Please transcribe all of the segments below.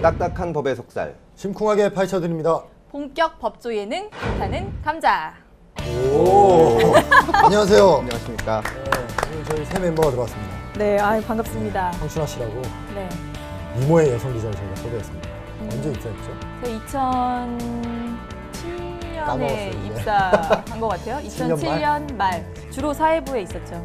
딱딱한 법의 속살. 심쿵하게 파헤쳐드립니다. 본격 법조 예능 타는 감자. 오. 안녕하세요. 안녕하십니까. 오늘 저희 새 멤버가 들어왔습니다. 네, 황갑습니다. 황춘아 씨라고 네, 미모의 여성 기자를 저희가 섭외했습니다. 언제 입사했죠? 저 2007년에 까먹었어요, 이제. 입사한 것 같아요. 7년 2007년 말. 주로 사회부에 있었죠.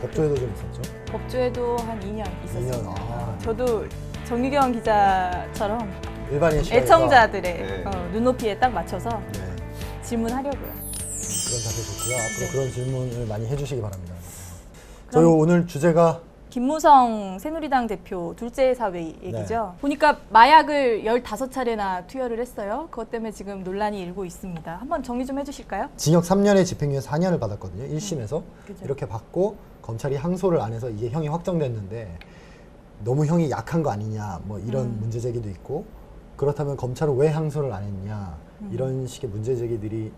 법조에도 좀 있었죠? 법조에도 한 2년 있었습니다. 2년. 아. 저도 정유경 기자처럼 일반인 시각에서 애청자들의 네. 눈높이에 딱 맞춰서 네, 질문하려고요. 그런 자세 좋고요. 앞으로 네. 그런 질문을 많이 해주시기 바랍니다. 저희 그럼- 오늘 주제가 김무성 새누리당 대표 둘째 사위 얘기죠. 보니까 마약을 15차례나 투여를 했어요. 그것 때문에 지금 논란이 일고 있습니다. 한번 정리 좀 해주실까요? 징역 3년에 집행유예 4년을 받았거든요. 1심에서. 그죠. 이렇게 받고 검찰이 항소를 안 해서 이게 형이 확정됐는데 너무 형이 약한 거 아니냐 뭐 이런 문제 제기도 있고, 그렇다면 검찰은 왜 항소를 안 했냐 이런 식의 문제 제기들이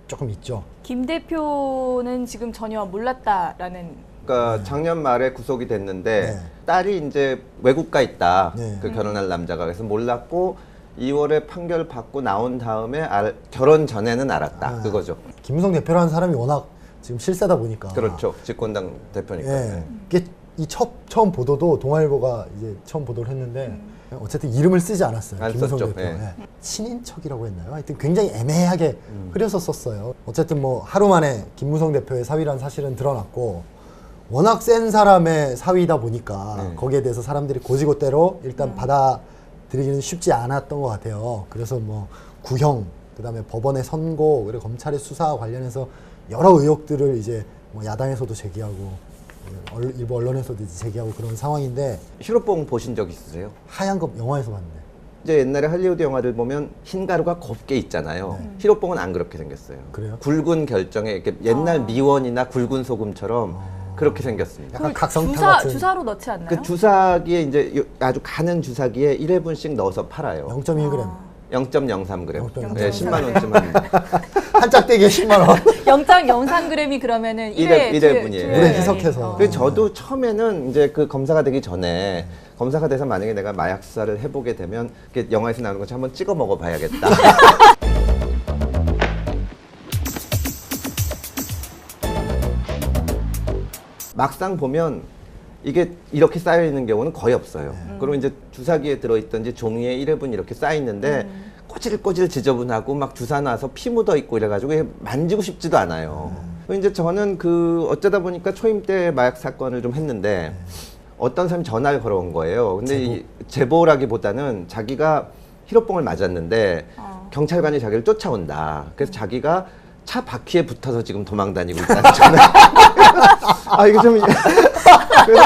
조금 있죠. 김 대표는 지금 전혀 몰랐다라는. 그러니까 작년 말에 구속이 됐는데 네. 딸이 이제 외국 가 있다. 네. 그 결혼할 남자가. 그래서 몰랐고 2월에 판결 받고 나온 다음에 결혼 전에는 알았다. 아. 그거죠. 김무성 대표라는 사람이 워낙 지금 실세다 보니까. 그렇죠. 집권당 대표니까. 예. 이게 이 처음 보도도 동아일보가 이제 처음 보도를 했는데 어쨌든 이름을 쓰지 않았어요. 안 김무성 썼죠. 대표. 예. 예. 친인척이라고 했나요? 하여튼 굉장히 애매하게 흐려서 썼어요. 어쨌든 뭐 하루 만에 김무성 대표의 사위란 사실은 드러났고, 워낙 센 사람의 사위다 보니까 네. 거기에 대해서 사람들이 고지고대로 일단 받아들이기는 쉽지 않았던 것 같아요. 그래서 뭐 구형, 그다음에 법원의 선고, 그리고 검찰의 수사 관련해서 여러 의혹들을 이제 뭐 야당에서도 제기하고 일부 언론에서도 이제 제기하고 그런 상황인데, 히로뽕 보신 적 있으세요? 하얀 거 영화에서 봤는데. 이제 옛날에 할리우드 영화를 보면 흰 가루가 곱게 있잖아요. 히로뽕은 안 그렇게 생겼어요. 그래요? 굵은 결정에 이렇게 옛날 미원이나 굵은 소금처럼 그렇게 생겼습니다. 약간 각성탕 주사, 같은 주사로 넣지 않나요? 그 주사기에 이제 아주 가는 주사기에 1회분씩 넣어서 팔아요. 0.1g. 0.03g. 0.03g. 네, 10만 원쯤 합니다. 한 짝대기에 10만 원. 0.03g이 그러면은 1회, 1회분이에요. 물에 희석해서. 그래서 저도 처음에는 이제 그 검사가 되기 전에 검사가 돼서 만약에 내가 마약 수사를 해보게 되면 이렇게 영화에서 나오는 것처럼 한번 찍어 먹어봐야겠다. 막상 보면 이게 이렇게 쌓여 있는 경우는 거의 없어요. 그리고 이제 주사기에 들어있던지 종이에 1회분 이렇게 쌓여 있는데 꼬질꼬질 지저분하고 막 주사 나서 피 묻어 있고 이래가지고 이게 만지고 싶지도 않아요. 그리고 이제 저는 그 어쩌다 보니까 초임 때 마약 사건을 좀 했는데 어떤 사람이 전화를 걸어온 거예요. 근데 이 제보라기보다는 자기가 히로뽕을 맞았는데 경찰관이 자기를 쫓아온다. 그래서 자기가 차 바퀴에 붙어서 지금 도망 다니고 있다는 전화. 아, 이거 좀. 그래서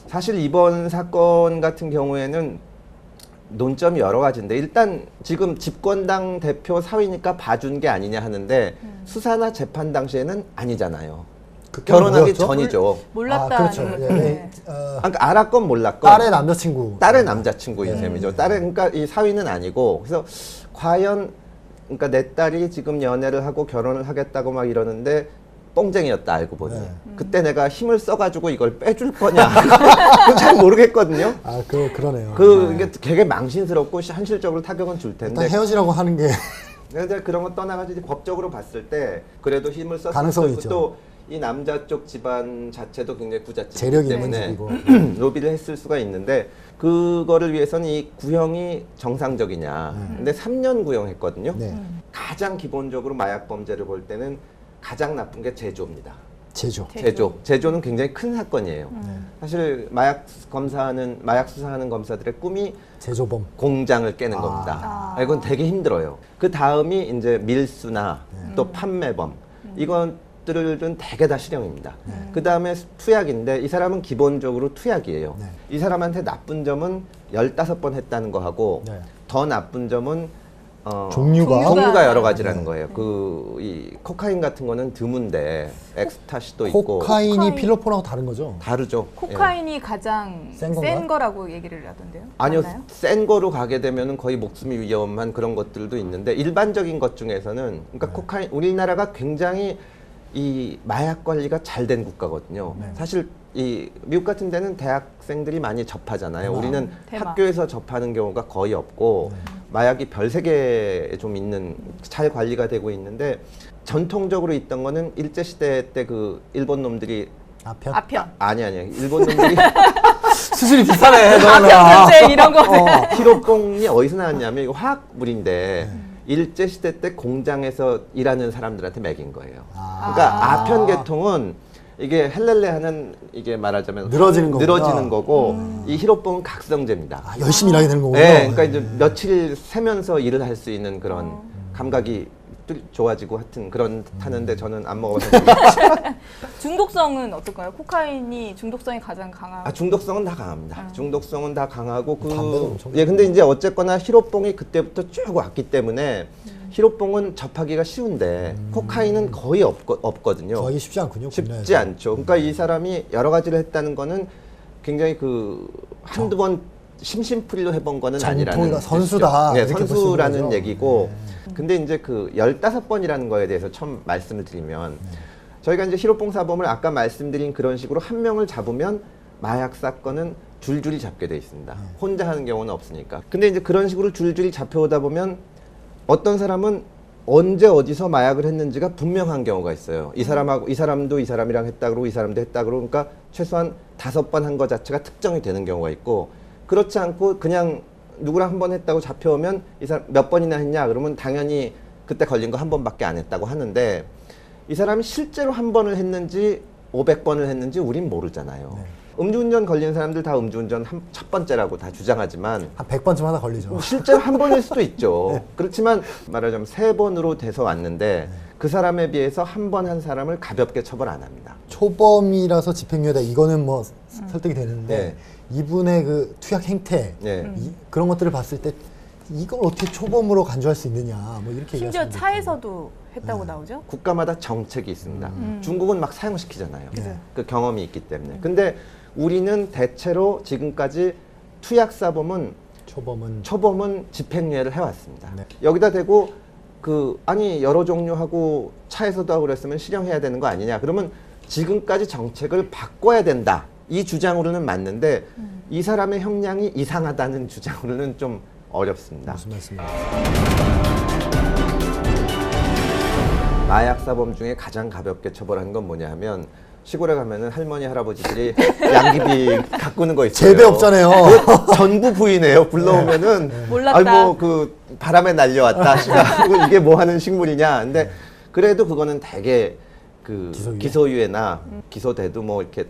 사실 이번 사건 같은 경우에는 논점이 여러 가지인데, 일단 지금 집권당 대표 사위니까 봐준 게 아니냐 하는데 수사나 재판 당시에는 아니잖아요. 결혼하기 뭐였죠? 전이죠. 몰랐다. 그렇죠. 예, 네. 그러니까 알았건 몰랐건 딸의 남자친구. 딸의 남자친구인 네. 셈이죠. 딸의, 그러니까 이 사위는 아니고. 그래서 과연 그러니까 내 딸이 지금 연애를 하고 결혼을 하겠다고 막 이러는데 뽕쟁이였다 알고 보니. 네. 그때 내가 힘을 써가지고 이걸 빼줄 거냐. 그건 잘 모르겠거든요. 아, 그러네요. 이게 되게 망신스럽고 현실적으로 타격은 줄 텐데. 일단 헤어지라고 하는 게 근데 그런 거 떠나가지고 이제 법적으로 봤을 때 그래도 힘을 썼을 가능성이 거고, 있죠. 또 이 남자 쪽 집안 자체도 굉장히 부잣집 재력이 때문에 있는 집이고. 로비를 했을 수가 있는데, 그거를 위해서는 이 구형이 정상적이냐. 근데 3년 구형했거든요. 네. 가장 기본적으로 마약 범죄를 볼 때는 가장 나쁜 게 제조입니다. 제조. 제조는 굉장히 큰 사건이에요. 사실 마약 수사하는 검사들의 꿈이 제조범. 공장을 깨는 겁니다. 이건 되게 힘들어요. 그 다음이 이제 밀수나 또 판매범, 이것들은 대개 다 실형입니다. 그 다음에 투약인데, 이 사람은 기본적으로 투약이에요. 네. 이 사람한테 나쁜 점은 15번 했다는 거 하고, 네. 더 나쁜 점은 종류가 여러 가지라는 거예요. 이 코카인 같은 거는 드문데 엑스타시도 있고. 코카인이 필로폰하고 다른 거죠? 다르죠. 예. 코카인이 가장 센 건가? 센 거라고 얘기를 하던데요. 아니요, 맞나요? 센 거로 가게 되면은 거의 목숨이 위험한 그런 것들도 있는데, 일반적인 것 중에서는, 그러니까 코카인, 우리나라가 굉장히 이 마약 관리가 잘 된 국가거든요. 네. 사실 이 미국 같은 데는 대학생들이 많이 접하잖아요. 대마. 우리는 대마. 학교에서 접하는 경우가 거의 없고 마약이 별 세계에 좀 있는 잘 관리가 되고 있는데 전통적으로 있던 거는 일제 시대 때 그 일본 놈들이 아편? 아편, 아니 일본 놈들이 수준이 비싸네. 아편 이런 거. 히로뽕이 어디서 나왔냐면 이거 화학물인데 일제 시대 때 공장에서 일하는 사람들한테 먹인 거예요. 그러니까 아편 계통은 이게 헬렐레 하는 이게 말하자면 늘어지는 거구나. 늘어지는 거고 이 히로뽕은 각성제입니다. 아, 열심히 일하게 되는 거군요. 네, 그러니까 이제 며칠 세면서 일을 할 수 있는 그런 감각이 좋아지고 하여튼 그런 타는데 저는 안 먹어서 중독성은 어떨까요? 코카인이 중독성이 가장 강한. 중독성은 다 강합니다. 중독성은 다 강하고 담배도 엄청 예 근데 이제 어쨌거나 히로뽕이 그때부터 쭉 왔기 때문에 히로뽕은 접하기가 쉬운데 코카인은 거의 없거든요. 구하기 쉽지 않군요. 쉽지 국내에서. 않죠. 그러니까 이 사람이 여러 가지를 했다는 거는 굉장히 그 한두 번 심심풀이로 해본 거는 전통이다, 아니라는 선수다, 네, 이렇게 보시는 선수라는 거죠. 얘기고 근데 이제 그 15번이라는 거에 대해서 처음 말씀을 드리면 저희가 이제 히로뽕 사범을 아까 말씀드린 그런 식으로 한 명을 잡으면 마약 사건은 줄줄이 잡게 돼 있습니다. 혼자 하는 경우는 없으니까. 근데 이제 그런 식으로 줄줄이 잡혀오다 보면 어떤 사람은 언제 어디서 마약을 했는지가 분명한 경우가 있어요. 이 사람하고 이 사람도 이 사람이랑 했다 그러고 이 사람도 했다 그러고 그러니까 최소한 5번 한 거 자체가 특정이 되는 경우가 있고 그렇지 않고 그냥 누구랑 한 번 했다고 잡혀오면 이 사람 몇 번이나 했냐 그러면 당연히 그때 걸린 거 한 번밖에 안 했다고 하는데 이 사람이 실제로 한 번을 했는지 500번을 했는지 우린 모르잖아요. 음주운전 걸린 사람들 다 음주운전 첫 번째라고 다 주장하지만 한 100번쯤 하나 걸리죠. 실제로 한 번일 수도 있죠. 그렇지만 말하자면 3번으로 돼서 왔는데 그 사람에 비해서 한 번 한 사람을 가볍게 처벌 안 합니다. 초범이라서 집행유예다. 이거는 뭐 설득이 되는데 네. 이분의 그 투약 행태 네. 그런 것들을 봤을 때 이걸 어떻게 초범으로 간주할 수 있느냐 뭐 이렇게 심지어 얘기하시는 차에서도 했다고 나오죠. 국가마다 정책이 있습니다. 중국은 막 사용시키잖아요. 그죠. 그 경험이 있기 때문에. 근데 우리는 대체로 지금까지 투약사범은 초범은 집행유예를 해왔습니다. 네. 여기다 대고 아니 여러 종류하고 차에서도 하고 그랬으면 실형해야 되는 거 아니냐. 그러면 지금까지 정책을 바꿔야 된다. 이 주장으로는 맞는데 이 사람의 형량이 이상하다는 주장으로는 좀 어렵습니다. 무슨 말씀이에요? 마약사범 중에 가장 가볍게 처벌하는 건 뭐냐 하면 시골에 가면은 할머니 할아버지들이 양귀비 가꾸는 거 있어요. 재배 없잖아요. 전부 부인해요. 불러오면은 몰랐다. 아이고 그 바람에 날려왔다. 씨가 이게 뭐 하는 식물이냐. 근데 그래도 그거는 되게 그 기소유예나 기소돼도 뭐 이렇게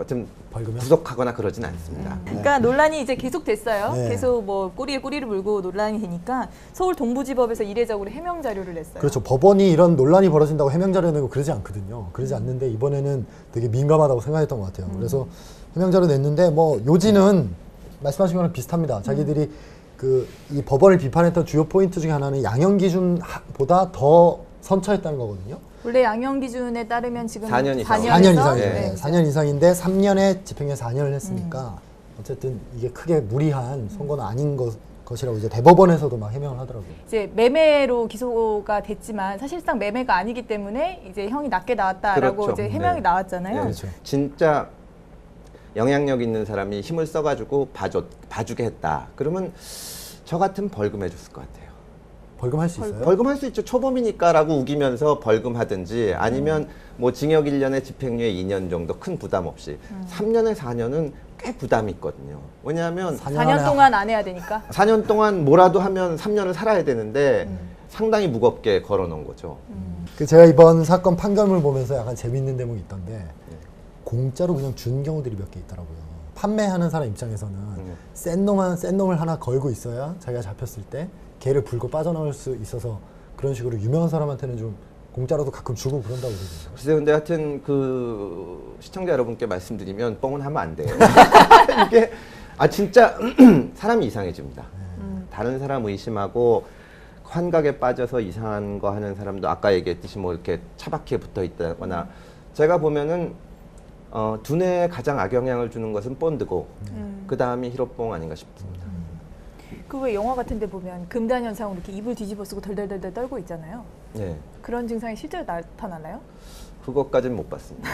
좀 벌금이요? 구속하거나 그러진 않습니다. 그러니까 논란이 이제 계속 됐어요. 네. 계속 뭐 꼬리에 꼬리를 물고 논란이 되니까 서울 동부지법에서 이례적으로 해명 자료를 냈어요. 그렇죠. 법원이 이런 논란이 벌어진다고 해명 자료 내고 그러지 않거든요. 그러지 않는데 이번에는 되게 민감하다고 생각했던 것 같아요. 그래서 해명 자료 냈는데 뭐 요지는 말씀하신 거랑 비슷합니다. 자기들이 이 법원을 비판했던 주요 포인트 중에 하나는 양형 기준보다 더 선처했다는 거거든요. 원래 양형 기준에 따르면 지금 4년 이상. 4년 이상이죠. 네. 네. 4년 이상인데 3년에 집행유예 4년을 했으니까 어쨌든 이게 크게 무리한 선고는 아닌 것이라고 이제 대법원에서도 막 해명을 하더라고요. 이제 매매로 기소가 됐지만 사실상 매매가 아니기 때문에 이제 형이 낮게 나왔다라고 그렇죠. 이제 해명이 네. 나왔잖아요. 네. 그렇죠. 진짜 영향력 있는 사람이 힘을 써가지고 봐주게 했다. 그러면 저 같으면 벌금해 줬을 것 같아요. 벌금할 수 있어요? 벌금할 수 있죠. 초범이니까라고 우기면서 벌금하든지 아니면 뭐 징역 1년에 집행유예 2년 정도 큰 부담 없이 3년에 4년은 꽤 부담이 있거든요. 왜냐하면 4년 동안 안 해야 되니까. 4년 동안 뭐라도 하면 3년을 살아야 되는데 상당히 무겁게 걸어놓은 거죠. 제가 이번 사건 판결문을 보면서 약간 재밌는 대목이 있던데 공짜로 그냥 준 경우들이 몇 개 있더라고요. 판매하는 사람 입장에서는 센 놈을 하나 걸고 있어야 자기가 잡혔을 때 걔를 불고 빠져나올 수 있어서 그런 식으로 유명한 사람한테는 좀 공짜로도 가끔 주고 그런다고 그러더라고요. 글쎄요, 근데 하여튼 시청자 여러분께 말씀드리면 뻥은 하면 안 돼요. 이게 진짜 사람이 이상해집니다. 다른 사람 의심하고 환각에 빠져서 이상한 거 하는 사람도 아까 얘기했듯이 뭐 이렇게 차바퀴에 붙어 있다거나 제가 보면은 두뇌에 가장 악영향을 주는 것은 본드고 그 다음이 히로뽕 아닌가 싶습니다. 그 왜 영화 같은 데 보면 금단 현상으로 이렇게 입을 뒤집어 쓰고 덜덜덜덜 떨고 있잖아요. 예. 그런 증상이 실제로 나타나나요? 그것까지는 못 봤습니다.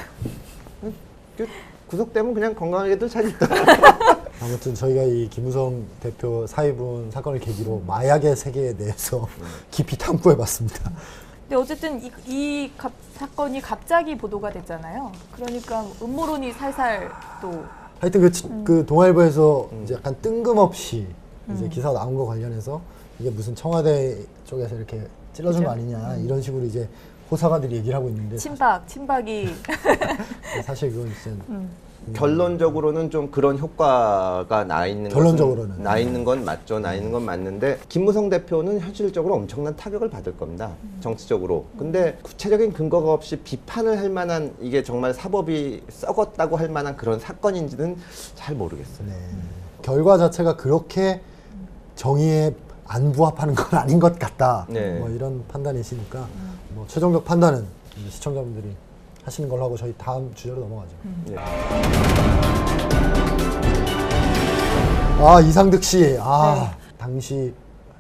구속되면 그냥 건강하게들 잘 있더라고요. 아무튼 저희가 이 김우성 대표 사위분 사건을 계기로 마약의 세계에 대해서 깊이 탐구해봤습니다. 근데 어쨌든 사건이 갑자기 보도가 됐잖아요. 그러니까 음모론이 살살 또 하여튼 그 동아일보에서 이제 약간 뜬금없이 이제 기사가 나온 거 관련해서 이게 무슨 청와대 쪽에서 이렇게 찔러준 거 아니냐 이런 식으로 이제 호사가들이 얘기를 하고 있는데 친박이 사실 그건 진짜 결론적으로는 좀 그런 효과가 나 있는 결론적으로는. 나 있는 건 맞죠. 나 있는 건 맞는데 김무성 대표는 현실적으로 엄청난 타격을 받을 겁니다. 정치적으로. 근데 구체적인 근거가 없이 비판을 할 만한 이게 정말 사법이 썩었다고 할 만한 그런 사건인지는 잘 모르겠어요. 네. 결과 자체가 그렇게 정의에 안 부합하는 건 아닌 것 같다. 네. 뭐 이런 판단이시니까 뭐 최종적 판단은 이제 시청자분들이 하시는 걸로 하고 저희 다음 주제로 넘어가죠. 예. 아 이상득 씨, 당시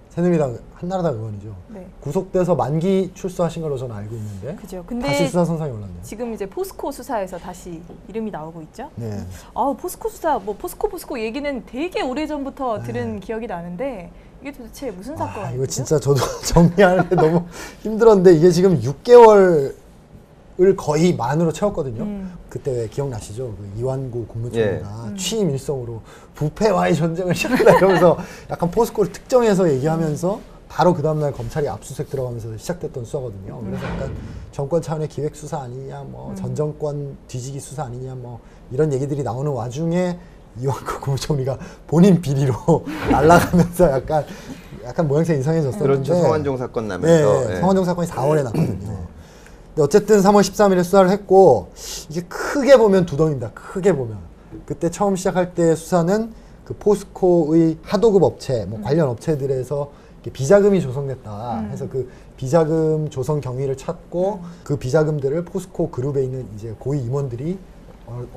새누리당 한나라당 의원이죠. 네. 구속돼서 만기 출소하신 걸로 저는 알고 있는데 그죠. 근데 다시 수사 선상에 올랐네요. 지금 이제 포스코 수사에서 다시 이름이 나오고 있죠. 네. 포스코 수사, 뭐 포스코 얘기는 되게 오래 전부터 들은 기억이 나는데 이게 도대체 무슨 사건이죠? 이거 진짜 저도 정리하는데 너무 힘들었는데 이게 지금 6개월을 거의 만으로 채웠거든요. 그때 왜 기억나시죠? 그 이완구 국무총리가 취임 일성으로 부패와의 전쟁을 시작한다 이러면서 약간 포스코를 특정해서 얘기하면서 바로 그 다음날 검찰이 압수수색 들어가면서 시작됐던 수사거든요. 그래서 약간 정권 차원의 기획 수사 아니냐, 뭐 전 정권 뒤지기 수사 아니냐, 뭐 이런 얘기들이 나오는 와중에 이완구 국무총리가 본인 비리로 날아가면서 약간 모양새 이상해졌었는데. 그렇죠. 성완종 사건 나면서. 네, 성완종 사건이 4월에 났거든요. 근데 어쨌든 3월 13일에 수사를 했고 이게 크게 보면 두 덩입니다. 크게 보면 그때 처음 시작할 때 수사는 그 포스코의 하도급 업체, 뭐 관련 업체들에서 이렇게 비자금이 조성됐다 해서 그 비자금 조성 경위를 찾고 그 비자금들을 포스코 그룹에 있는 이제 고위 임원들이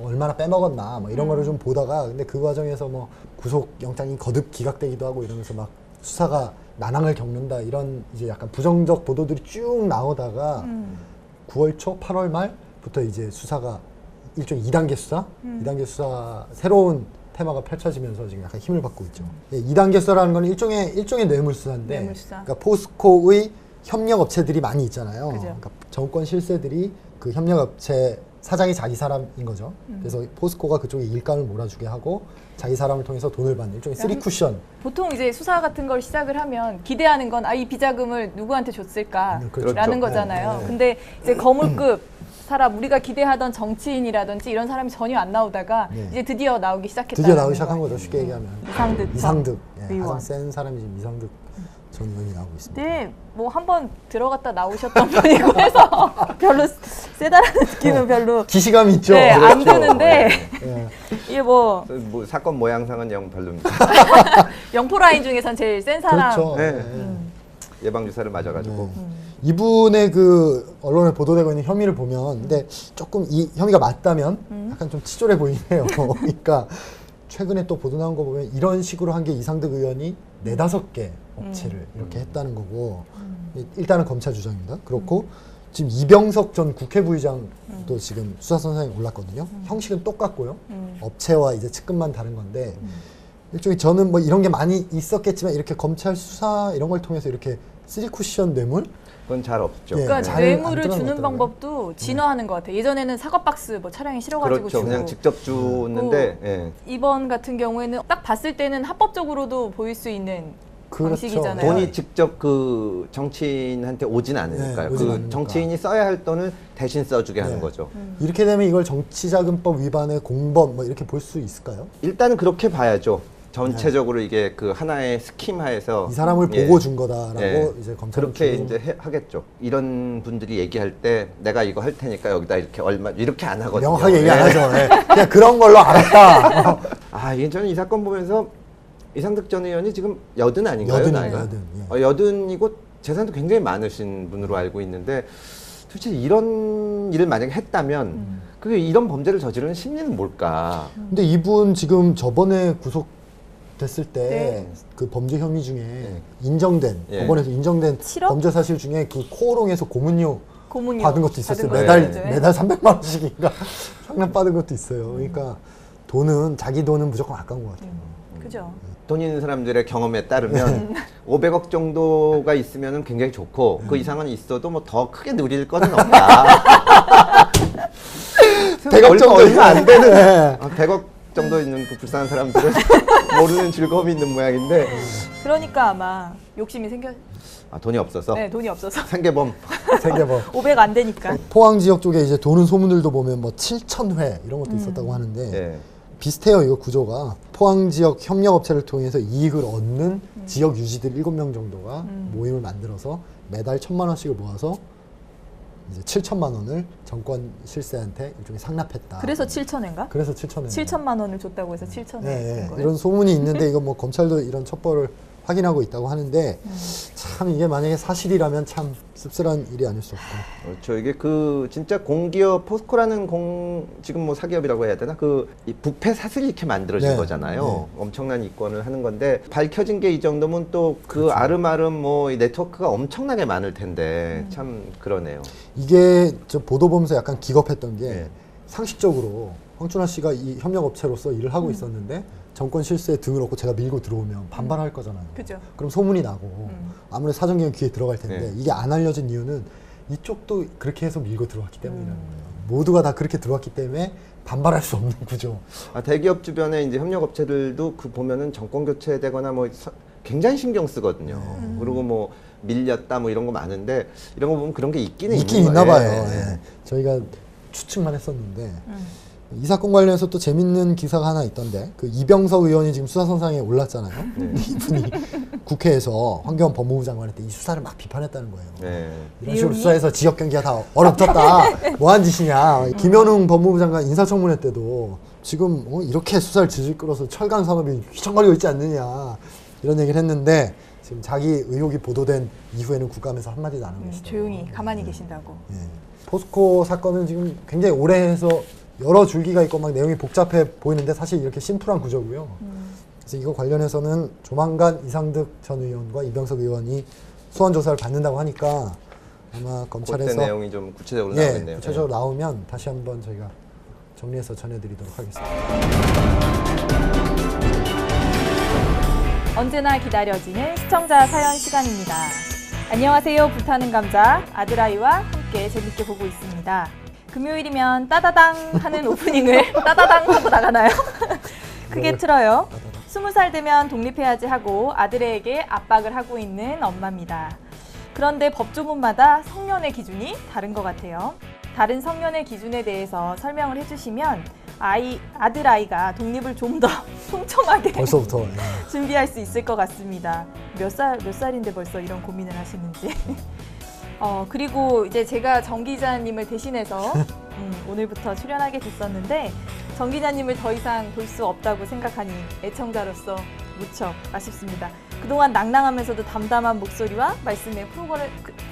얼마나 빼먹었나 뭐 이런 거를 좀 보다가 근데 그 과정에서 뭐 구속 영장이 거듭 기각되기도 하고 이러면서 막 수사가 난항을 겪는다 이런 이제 약간 부정적 보도들이 쭉 나오다가 9월 초 8월 말부터 이제 수사가 일종의 2단계 수사 2단계 수사 새로운 테마가 펼쳐지면서 지금 약간 힘을 받고 있죠. 2단계 수사라는 건 일종의 뇌물수사인데 뇌물수사. 그러니까 포스코의 협력업체들이 많이 있잖아요. 그죠. 그러니까 정권 실세들이 그 협력업체 사장이 자기 사람인 거죠. 그래서 포스코가 그쪽에 일감을 몰아주게 하고 자기 사람을 통해서 돈을 받는 일종의 쓰리 쿠션. 보통 이제 수사 같은 걸 시작을 하면 기대하는 건 이 비자금을 누구한테 줬을까라는 그렇죠. 거잖아요. 네. 근데 이제 거물급 사람 우리가 기대하던 정치인이라든지 이런 사람이 전혀 안 나오다가 네. 이제 드디어 나오기 시작했다. 드디어 나오기 시작한 거죠. 쉽게 얘기하면. 이상득 가장 의원. 센 사람이 지금 이상득 전 의원이 나오고 있습니다. 네, 뭐 한 번 들어갔다 나오셨던 분이고 해서 별로 세다라는 느낌은 별로 기시감이 있죠. 네, 안 그렇죠. 드는데 예. 이게 뭐 뭐 사건 모양상은 영 별로입니다. 영포 라인 중에선 제일 센 사람. 그렇죠. 네. 예. 예방 주사를 맞아가지고. 이분의 그 언론에 보도되고 있는 혐의를 보면 근데 조금 이 혐의가 맞다면 약간 좀 치졸해 보이네요. 그러니까 최근에 또 보도 나온 거 보면 이런 식으로 한 게 이상득 의원이 4-5개 업체를 이렇게 했다는 거고 일단은 검찰 주장입니다. 그렇고 지금 이병석 전 국회 부의장도 지금 수사선상에 올랐거든요. 형식은 똑같고요. 업체와 이제 측근만 다른 건데 일종의 저는 뭐 이런 게 많이 있었겠지만 이렇게 검찰 수사 이런 걸 통해서 이렇게 쓰리 쿠션 뇌물 그건 잘 없죠. 예. 그러니까 잘 뇌물을 안 주는 드러나더라고요. 방법도 진화하는 것 같아요. 예전에는 사과박스 뭐 차량에 실어가지고 그렇죠. 주고 그냥 직접 주는데 예. 이번 같은 경우에는 딱 봤을 때는 합법적으로도 보일 수 있는 그렇죠. 방식이잖아요. 돈이 직접 그 정치인한테 오진 않으니까요. 네, 오진 그 않으니까. 정치인이 써야 할 돈을 대신 써주게 하는 네. 거죠. 이렇게 되면 이걸 정치자금법 위반의 공범 뭐 이렇게 볼 수 있을까요? 일단은 그렇게 봐야죠. 전체적으로 이게 그 하나의 스킴 하에서 이 사람을 예. 보고 준 거다라고 예. 이제 검찰은 그렇게 주로- 이제 하겠죠. 이런 분들이 얘기할 때 내가 이거 할 테니까 여기다 이렇게 얼마 이렇게 안 하거든요. 명확하게 얘기 안 예. 하죠. 예. 그냥 그런 걸로 알았다. 아, 이게 저는 이 사건 보면서 이상득 전 의원이 지금 여든 아닌가요? 여든이에요, 나이가? 여든, 예. 여든이고 재산도 굉장히 많으신 분으로 알고 있는데 도대체 이런 일을 만약에 했다면 그게 이런 범죄를 저지르는 심리는 뭘까? 근데 이분 지금 저번에 구속 됐을 때 네. 그 범죄 혐의 중에 인정된 예. 법원에서 인정된 실업? 범죄 사실 중에 그 코오롱에서 고문료 고문료 받은 것도 있었어요. 받은 거죠. 거죠. 매달 300만 원씩인가 상납 받은 것도 있어요. 그러니까 돈은 자기 돈은 무조건 아까운 것 같아요. 그죠. 돈 있는 사람들의 경험에 따르면 500억 정도가 있으면 굉장히 좋고 그 이상은 있어도 뭐 더 크게 누릴 거는 없다. 100억 정도면 안 되네. 100억 정도 있는 그 불쌍한 사람들은 모르는 즐거움이 있는 모양인데 그러니까 아마 욕심이 생겨. 돈이 없어서 네, 돈이 없어서 생계범. 생겨봐. 500 안 되니까. 포항 지역 쪽에 이제 도는 소문들도 보면 뭐 7,000회 이런 것도 있었다고 하는데 예. 비슷해요. 이거 구조가 포항 지역 협력업체를 통해서 이익을 얻는 지역 유지들 7명 정도가 모임을 만들어서 매달 1,000만 원씩을 모아서 이제 7천만 원을 정권 실세한테 일종의 상납했다. 그래서 7천엔가? 그래서 7천원. 7천만 원을 줬다고 해서 7천에 네, 거예요. 이런 소문이 있는데 이거 뭐 검찰도 이런 첩보를 확인하고 있다고 하는데 참 이게 만약에 사실이라면 참 씁쓸한 일이 아닐 수 없고. 그렇죠. 이게 그 진짜 공기업 포스코라는 지금 뭐 사기업이라고 해야 되나 이 부패 사슬이 이렇게 만들어진 네. 거잖아요. 엄청난 이권을 하는 건데 밝혀진 게 이 정도면 또 그 아름아름 뭐 이 네트워크가 엄청나게 많을 텐데 참 그러네요. 이게 저 보도 보면서 약간 기겁했던 게 네. 상식적으로 황춘하 씨가 이 협력업체로서 일을 하고 있었는데 정권 실세에 등을 얻고 제가 밀고 들어오면 반발할 거잖아요. 그죠. 그럼 소문이 나고 아무래도 사정기관 귀에 들어갈 텐데 네. 이게 안 알려진 이유는 이쪽도 그렇게 해서 밀고 들어왔기 때문이라는 거예요. 모두가 다 그렇게 들어왔기 때문에 반발할 수 없는 구조. 대기업 주변에 이제 협력업체들도 그 보면은 정권 교체되거나 뭐 굉장히 신경 쓰거든요. 그리고 뭐 밀렸다 뭐 이런 거 많은데 이런 거 보면 그런 게 있기는 있긴 있는 있나 거예요. 봐요. 예. 예. 저희가 추측만 했었는데 이 사건 관련해서 또 재밌는 기사가 하나 있던데 그 이병석 의원이 지금 수사선상에 올랐잖아요. 이분이 국회에서 황교안 법무부 장관한테 이 수사를 막 비판했다는 거예요. 네. 이런 식으로 내용이? 수사해서 지역 경기가 다 얼어붙었다. 뭐한 짓이냐. 김현웅 법무부 장관 인사청문회 때도 지금 이렇게 수사를 질질 끌어서 철강 산업이 휘청거리고 있지 않느냐 이런 얘기를 했는데 지금 자기 의혹이 보도된 이후에는 국감에서 한마디도 안 하고 계시죠. 조용히 가만히 계신다고. 예. 포스코 사건은 지금 굉장히 오래 해서 여러 줄기가 있고 막 내용이 복잡해 보이는데 사실 이렇게 심플한 구조고요. 그래서 이거 관련해서는 조만간 이상득 전 의원과 이병석 의원이 소환 조사를 받는다고 하니까 아마 그때 검찰에서 내용이 좀 구체적으로 예, 나오겠네요. 구체적으로 나오면 다시 한번 저희가 정리해서 전해드리도록 하겠습니다. 언제나 기다려지는 시청자 사연 시간입니다. 안녕하세요. 불타는 감자 아들아이와 함께 재밌게 보고 있습니다. 금요일이면 따다당 하는 오프닝을 따다당 하고 나가나요? 크게 틀어요. 20살 되면 독립해야지 하고 아들에게 압박을 하고 있는 엄마입니다. 그런데 법조문마다 성년의 기준이 다른 것 같아요. 다른 성년의 기준에 대해서 설명을 해주시면 아들아이가 독립을 좀 더 촘촘하게 벌써부터 예. 준비할 수 있을 것 같습니다. 몇 살인데 벌써 이런 고민을 하시는지. 그리고 이제 제가 정 기자님을 대신해서 오늘부터 출연하게 됐었는데 정 기자님을 더 이상 볼 수 없다고 생각하니 애청자로서 무척 아쉽습니다. 그동안 낭낭하면서도 담담한 목소리와 말씀의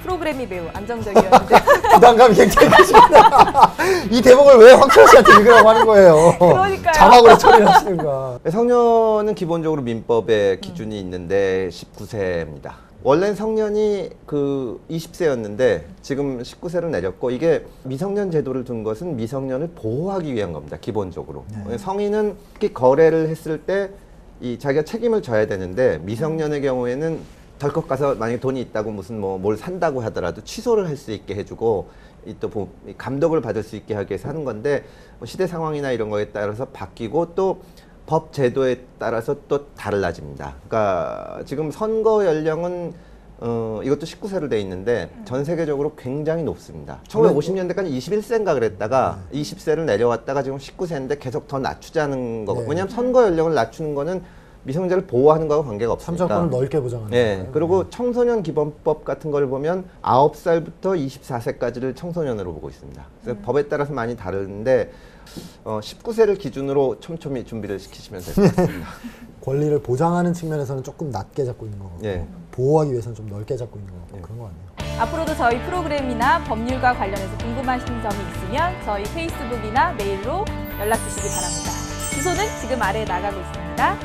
프로그램이 매우 안정적이었는데 부담감이 굉장히 크십니다. 이 대목을 왜 황철 씨한테 읽으라고 하는 거예요? 그러니까요. 자막으로 처리를 하시는가. 성년은 기본적으로 민법에 기준이 있는데 19세입니다. 원래는 성년이 그 20세였는데 지금 19세로 내렸고 이게 미성년 제도를 둔 것은 미성년을 보호하기 위한 겁니다. 기본적으로. 성인은 특히 거래를 했을 때 이 자기가 책임을 져야 되는데 미성년의 경우에는 덜컥 가서 만약에 돈이 있다고 무슨 뭘 산다고 하더라도 취소를 할 수 있게 해주고 또 감독을 받을 수 있게 하기 위해서 하는 건데 시대 상황이나 이런 거에 따라서 바뀌고 또 법 제도에 따라서 또 달라집니다. 그러니까 지금 선거 연령은 이것도 19세로 돼 있는데 전 세계적으로 굉장히 높습니다. 1950년대까지 21세인가 그랬다가 20세를 내려왔다가 지금 19세인데 계속 더 낮추자는 거고. 네. 왜냐하면 선거 연령을 낮추는 거는 미성년자를 보호하는 거하고 관계가 없으니까. 참정권을 넓게 보장하는 네. 거예요. 그리고 청소년 기본법 같은 걸 보면 9살부터 24세까지를 청소년으로 보고 있습니다. 그래서 법에 따라서 많이 다른데 19세를 기준으로 촘촘히 준비를 시키시면 될 것 같습니다. 권리를 보장하는 측면에서는 조금 낮게 잡고 있는 거고 예. 보호하기 위해서는 좀 넓게 잡고 있는 거고 그런 거 같네요. 앞으로도 저희 프로그램이나 법률과 관련해서 궁금하신 점이 있으면 저희 페이스북이나 메일로 연락 주시기 바랍니다. 주소는 지금 아래에 나가고 있습니다.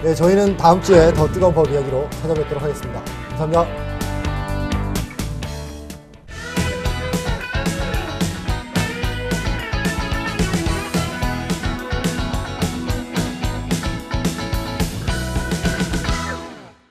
네, 저희는 다음 주에 더 뜨거운 법 이야기로 찾아뵙도록 하겠습니다. 감사합니다.